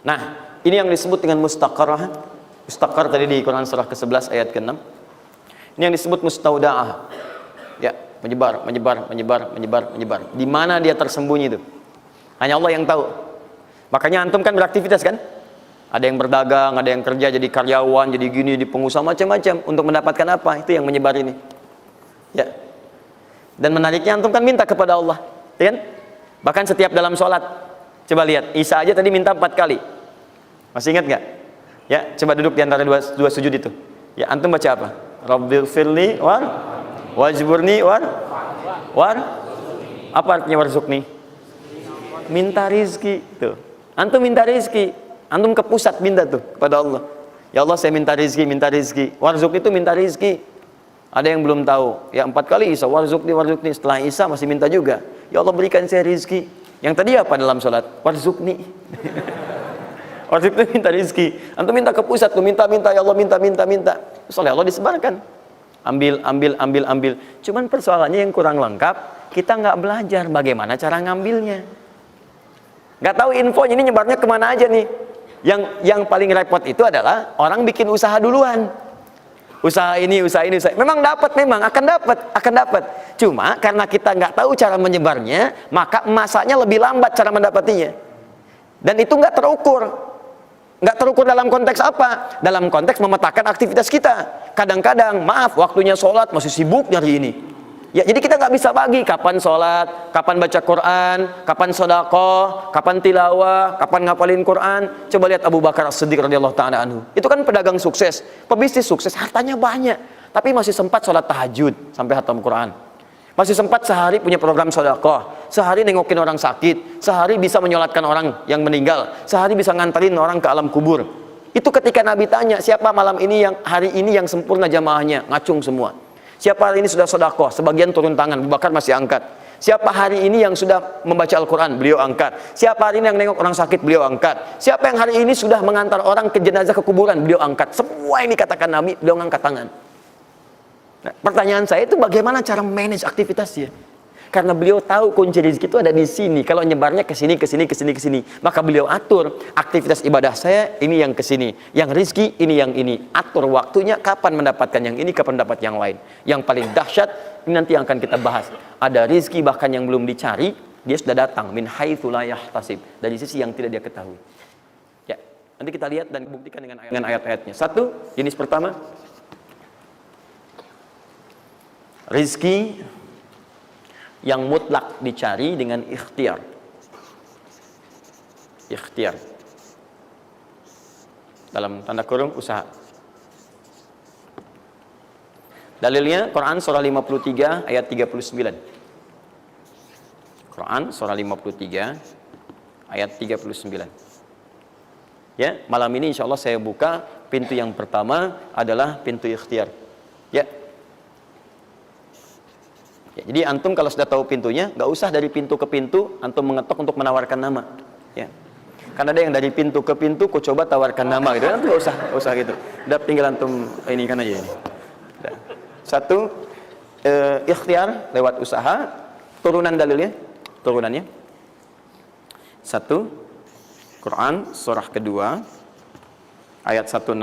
Nah, ini yang disebut dengan mustaqarrah. Mustaqar tadi di Quran surah ke-11 ayat ke-6. Ini yang disebut mustaudaah. Ya, menyebar, menyebar, menyebar, menyebar, menyebar. Di mana dia tersembunyi itu? Hanya Allah yang tahu. Makanya antum kan beraktivitas kan? Ada yang berdagang, ada yang kerja jadi karyawan, jadi gini, di pengusaha macam-macam untuk mendapatkan apa? Itu yang menyebar ini. Ya. Dan menariknya antum kan minta kepada Allah, ya kan? Bahkan setiap dalam sholat. Coba lihat, Isa aja tadi minta 4 kali. Masih ingat nggak? Ya, coba duduk di antara dua sujud itu. Ya, antum baca apa? Rabbighfirli wajburni war. Apa artinya warzuqni? Minta rizki tuh. Antum minta rizki, antum ke pusat minta tuh kepada Allah. Ya Allah, saya minta rizki, minta rizki. Warzuq itu minta rizki. Ada yang belum tahu. Ya 4 kali Isa warzuqni. Setelah Isa masih minta juga. Ya Allah, berikan saya rizki. Yang tadi apa dalam sholat? Warzuqni. Warzuq itu minta rizki. Antum minta ke pusat tuh, minta, ya Allah, minta. Soalnya Allah disebarkan. Ambil. Cuman persoalannya yang kurang lengkap, kita nggak belajar bagaimana cara ngambilnya. Nggak tahu infonya, ini nyebarnya kemana aja nih. Yang paling repot itu adalah orang bikin usaha duluan. Usaha ini. Memang akan dapat. Cuma karena kita nggak tahu cara menyebarnya, maka masanya lebih lambat cara mendapatinya. Dan itu nggak terukur. Nggak terukur dalam konteks apa? Dalam konteks memetakan aktivitas kita. Kadang-kadang, maaf, waktunya sholat masih sibuk nyari ini. Ya, jadi kita nggak bisa bagi kapan sholat, kapan baca Quran, kapan sedekah, kapan tilawah, kapan ngapalin Quran. Coba lihat Abu Bakar As-Siddiq radhiyallahu ta'ala anhu. Itu kan pedagang sukses, pebisnis sukses, hartanya banyak, tapi masih sempat sholat tahajud sampai khatam Quran. Masih sempat sehari punya program sedekah, sehari nengokin orang sakit, sehari bisa menyolatkan orang yang meninggal, sehari bisa nganterin orang ke alam kubur. Itu ketika Nabi tanya, siapa malam ini hari ini yang sempurna jamaahnya, ngacung semua. Siapa hari ini sudah sedekah, sebagian turun tangan, Abu Bakar masih angkat. Siapa hari ini yang sudah membaca Al-Quran, beliau angkat. Siapa hari ini yang nengok orang sakit, beliau angkat. Siapa yang hari ini sudah mengantar orang ke jenazah ke kuburan, beliau angkat. Semua ini katakan Nabi, beliau angkat tangan. Nah, pertanyaan saya itu bagaimana cara manage aktivitasnya? Karena beliau tahu kunci rezeki itu ada di sini. Kalau nyebarnya ke sini, maka beliau atur aktivitas ibadah saya ini yang ke sini, yang rezeki ini yang ini. Atur waktunya kapan mendapatkan yang ini, kapan dapat yang lain. Yang paling dahsyat ini nanti yang akan kita bahas. Ada rezeki bahkan yang belum dicari, dia sudah datang min haitsu la yahtasib, dari sisi yang tidak dia ketahui. Ya, nanti kita lihat dan buktikan dengan ayat-ayatnya. Satu, jenis pertama, rezeki yang mutlak dicari dengan ikhtiar. Ikhtiar. Dalam tanda kurung usaha. Dalilnya Quran surah 53 ayat 39. Quran surah 53 ayat 39. Ya, malam ini insya Allah saya buka pintu yang pertama adalah pintu ikhtiar. Ya. Ya, jadi antum kalau sudah tahu pintunya, nggak usah dari pintu ke pintu antum mengetok untuk menawarkan nama. Ya. Karena ada yang dari pintu ke pintu, kok coba tawarkan nama gitu. Antum nggak usah gitu. Udah tinggal antum ini kan aja ini. Udah. Satu, ikhtiar lewat usaha. Turunan dalilnya, turunannya. Satu, Quran surah kedua ayat 168.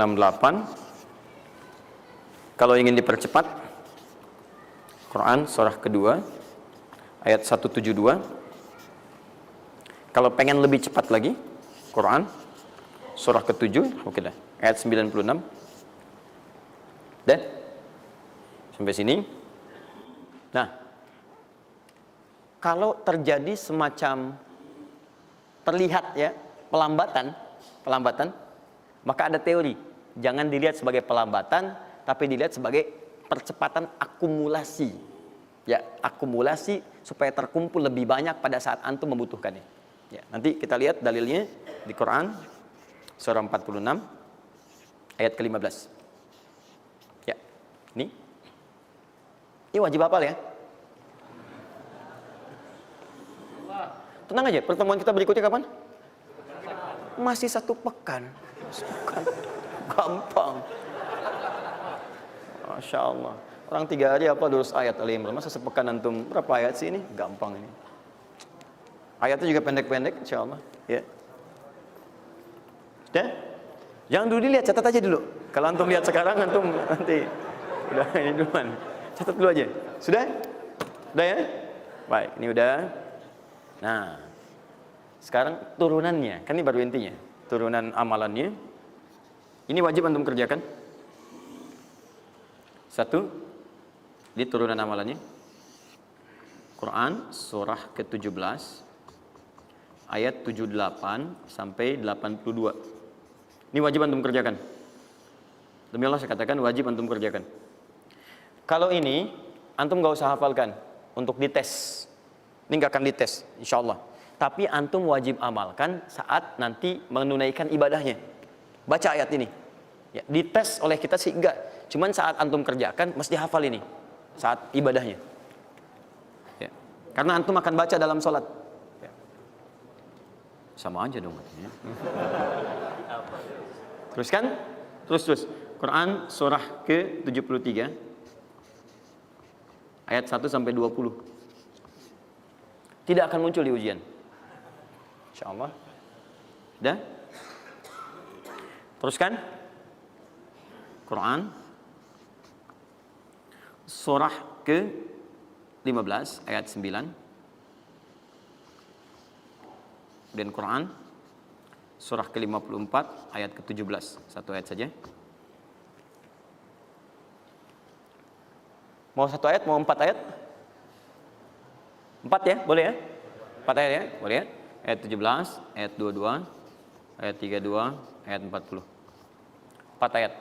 Kalau ingin dipercepat, Quran surah kedua ayat 172. Kalau pengen lebih cepat lagi, Quran surah ke-7, oke dah, ayat 96. Dah? Sampai sini. Nah, kalau terjadi semacam terlihat ya pelambatan, maka ada teori, jangan dilihat sebagai pelambatan, tapi dilihat sebagai percepatan akumulasi. Ya, akumulasi supaya terkumpul lebih banyak pada saat antum membutuhkannya. Ya, nanti kita lihat dalilnya di Quran surah 46 ayat ke-15. Ya. Ini wajib hafal ya. Tenang aja, pertemuan kita berikutnya kapan? Masih 1 pekan. Gampang. Masya Allah. Orang 3 hari apa 200 ayat Al-Imran. Masa sepekan antum berapa ayat sih ini? Gampang ini. Ayatnya juga pendek-pendek insya Allah. Ya. Sudah? Jangan dulu dilihat, catat aja dulu. Kalau antum lihat sekarang, antum nanti udah ini duluan. Catat dulu aja. Sudah? Sudah ya? Baik, ini udah. Nah, sekarang turunannya, kan ini baru intinya. Turunan amalannya. Ini wajib antum kerjakan. Satu, di turunan amalannya. Quran surah ke-17 ayat 78 sampai 82. Ini wajib antum kerjakan. Demi Allah saya katakan wajib antum kerjakan. Kalau ini antum gak usah hafalkan untuk dites. Ini gak akan dites insyaallah. Tapi antum wajib amalkan saat nanti menunaikan ibadahnya. Baca ayat ini. Ya, dites oleh kita sih enggak. Cuman saat antum kerjakan mesti hafal ini saat ibadahnya. Ya. Karena antum akan baca dalam sholat. Ya. Sama aja dong. Ya. Teruskan. Terus. Quran surah ke-73 ayat 1 sampai 20. Tidak akan muncul di ujian. Insyaallah. Sudah? Teruskan. Quran surah ke-15 ayat 9. Dan Quran surah ke-54 ayat ke-17. Satu ayat saja. Mau satu ayat, mau 4 ayat? 4 ya, boleh ya? 4 ayat ya, boleh ya? Ayat 17, ayat 22, ayat 32, ayat 40. 4 ayat.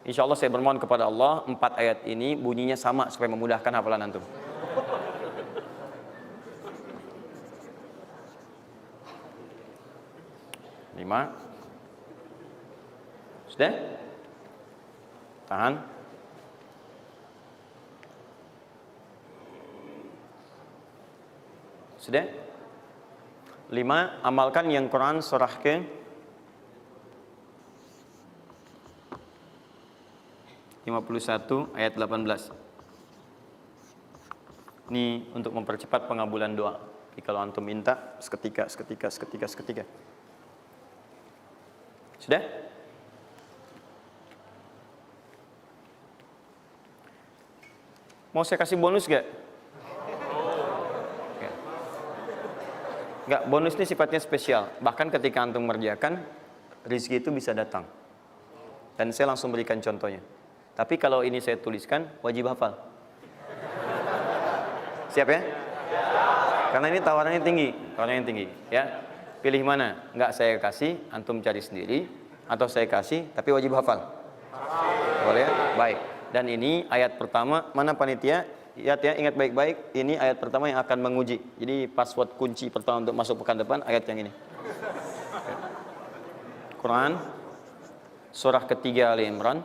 Insya Allah saya bermohon kepada Allah 4 ayat ini bunyinya sama supaya memudahkan hafalan antum. Lima. Sudah? Tahan. Sudah? 5. Amalkan yang Quran surah ke 51 ayat 18. Ini untuk mempercepat pengabulan doa. Jadi kalau antum minta seketika. Sudah? Mau saya kasih bonus gak? Enggak, bonus ini sifatnya spesial. Bahkan ketika antum mengerjakan, rezeki itu bisa datang. Dan saya langsung berikan contohnya. Tapi kalau ini saya tuliskan, wajib hafal. Siap ya? Karena ini tawarannya tinggi, ya. Pilih mana? Enggak saya kasih, antum cari sendiri, atau saya kasih, tapi wajib hafal. Boleh ya? Baik. Dan ini ayat pertama, mana panitia? Lihat ya, ingat baik-baik, ini ayat pertama yang akan menguji. Jadi password kunci pertama untuk masuk pekan depan, ayat yang ini. Quran, surah ketiga Ali Imran,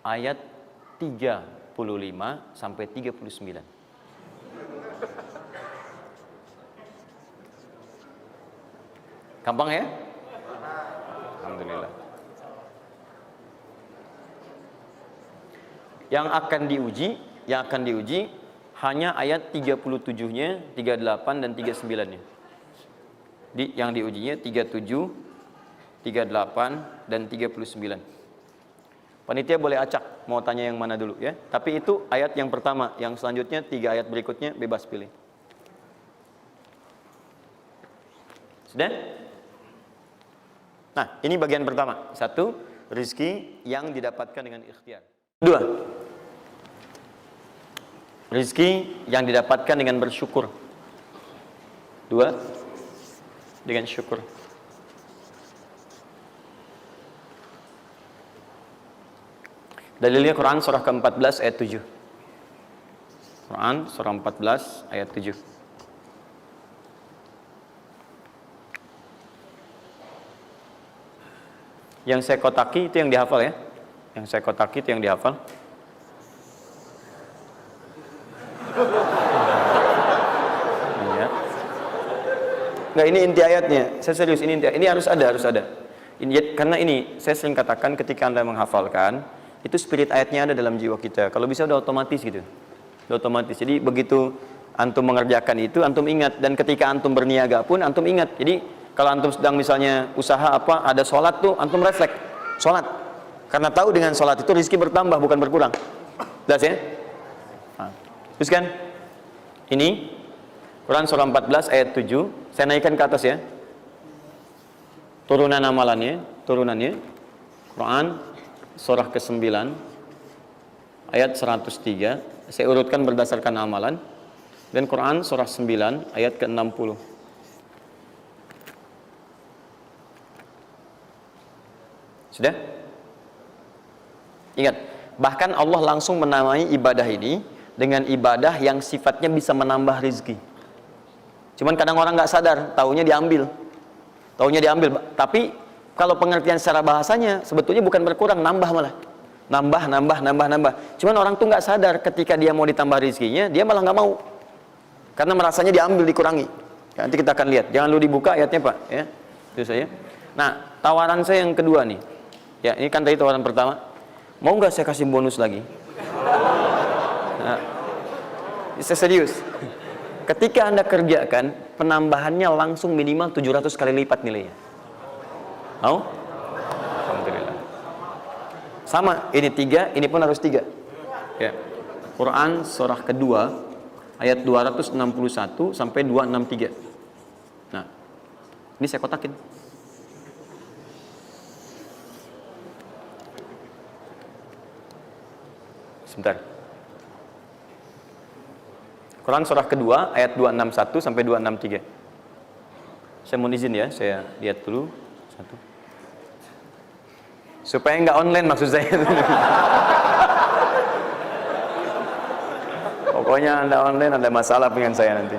ayat 35 sampai 39. Gampang ya? Alhamdulillah. Yang akan diuji hanya ayat 37-nya, 38 dan 39-nya. Yang diujinya 37, 38 dan 39. Panitia boleh acak mau tanya yang mana dulu ya. Tapi itu ayat yang pertama, yang selanjutnya 3 ayat berikutnya bebas pilih. Sudah? Nah, ini bagian pertama. 1, rezeki yang didapatkan dengan ikhtiar. 2, rezeki yang didapatkan dengan bersyukur. 2, dengan syukur. Dalilnya Quran surah ke-14 ayat 7. Quran surah 14 ayat 7. Yang saya kotaki itu yang dihafal ya. Yang saya kotaki itu yang dihafal. Ya. Enggak, ini inti ayatnya. Saya serius, ini inti. Ini harus ada. Ini, karena ini saya sering katakan ketika Anda menghafalkan, itu spirit ayatnya ada dalam jiwa kita. Kalau bisa udah otomatis gitu. Udah otomatis. Jadi begitu antum mengerjakan itu, antum ingat, dan ketika antum berniaga pun antum ingat. Jadi Kalau antum sedang misalnya usaha apa, ada sholat tuh, antum refleks sholat. Karena tahu dengan sholat itu rezeki bertambah bukan berkurang. Jelas ya? Nah, terus kan? Ini Quran surah 14 ayat 7. Saya naikkan ke atas ya. Turunannya. Quran surah ke-9 ayat 103. Saya urutkan berdasarkan amalan. Dan Quran surah 9 ayat ke-60. Sudah? Ingat, bahkan Allah langsung menamai ibadah ini dengan ibadah yang sifatnya bisa menambah rezeki. Cuman kadang orang nggak sadar, taunya diambil. Tapi kalau pengertian secara bahasanya sebetulnya bukan berkurang, nambah malah. Nambah. Cuman orang tuh nggak sadar ketika dia mau ditambah rezekinya, dia malah nggak mau. Karena merasanya diambil, dikurangi. Ya, nanti kita akan lihat. Jangan lu dibuka ayatnya, Pak, ya. Itu saja. Nah, tawaran saya yang kedua nih. Ya, ini kan tadi tawaran pertama. Mau nggak saya kasih bonus lagi? Nah, saya serius. Ketika Anda kerjakan, penambahannya langsung minimal 700 kali lipat nilainya. Mau? Alhamdulillah. Sama, ini 3, ini pun harus 3. Ya. Quran surah kedua ayat 261 sampai 263. Nah, ini saya kotakin. Sebentar. Quran surah kedua ayat 261 sampai 263. Saya mohon izin ya, saya lihat dulu satu. Supaya nggak online maksud saya. Pokoknya Anda online ada masalah dengan saya nanti.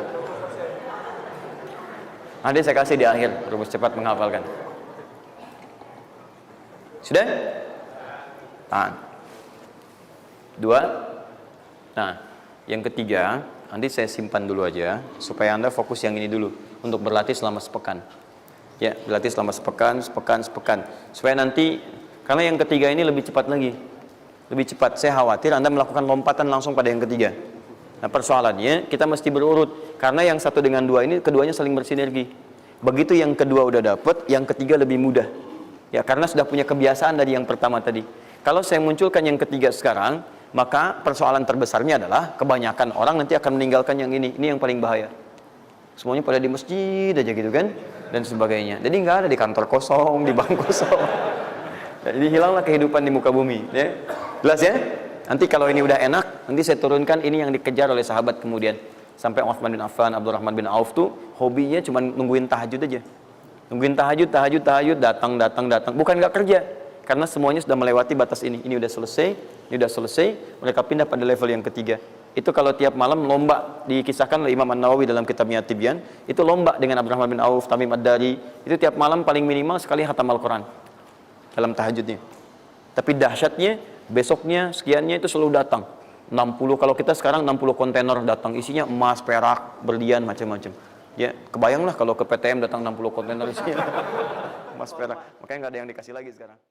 Nanti saya kasih di akhir, rumus cepat menghafalkan. Sudah? Tahan. 2. Nah, yang ketiga, nanti saya simpan dulu aja supaya Anda fokus yang ini dulu untuk berlatih selama sepekan. Ya, berlatih selama sepekan. Supaya nanti, karena yang ketiga ini lebih cepat lagi. Lebih cepat. Saya khawatir Anda melakukan lompatan langsung pada yang ketiga. Nah, persoalannya kita mesti berurut karena yang satu dengan dua ini keduanya saling bersinergi. Begitu yang kedua udah dapet, yang ketiga lebih mudah. Ya, karena sudah punya kebiasaan dari yang pertama tadi. Kalau saya munculkan yang ketiga sekarang, maka persoalan terbesarnya adalah kebanyakan orang nanti akan meninggalkan yang ini. Ini yang paling bahaya. Semuanya pada di masjid aja gitu kan, dan sebagainya. Jadi nggak ada di kantor kosong, di bank kosong. Jadi hilanglah kehidupan di muka bumi. Ya. Jelas ya? Nanti kalau ini udah enak, nanti saya turunkan ini yang dikejar oleh sahabat kemudian. Sampai Utsman bin Affan, Abdurrahman bin Auf tuh hobinya cuma nungguin tahajud aja. Nungguin tahajud, datang. Bukan nggak kerja. Karena semuanya sudah melewati batas ini. Ini udah selesai, mereka pindah pada level yang ketiga. Itu kalau tiap malam lomba, dikisahkan oleh Imam An-Nawawi dalam kitabnya Tibyan, itu lomba dengan Abdurrahman bin Auf, Tamim Ad-Dari, itu tiap malam paling minimal sekali khatam Al-Quran dalam tahajudnya. Tapi dahsyatnya, besoknya, sekiannya itu selalu datang. 60, kalau kita sekarang 60 kontainer datang, isinya emas, perak, berlian, macam-macam. Ya, kebayanglah kalau ke PTM datang 60 kontainer isinya emas, perak. Makanya nggak ada yang dikasih lagi sekarang.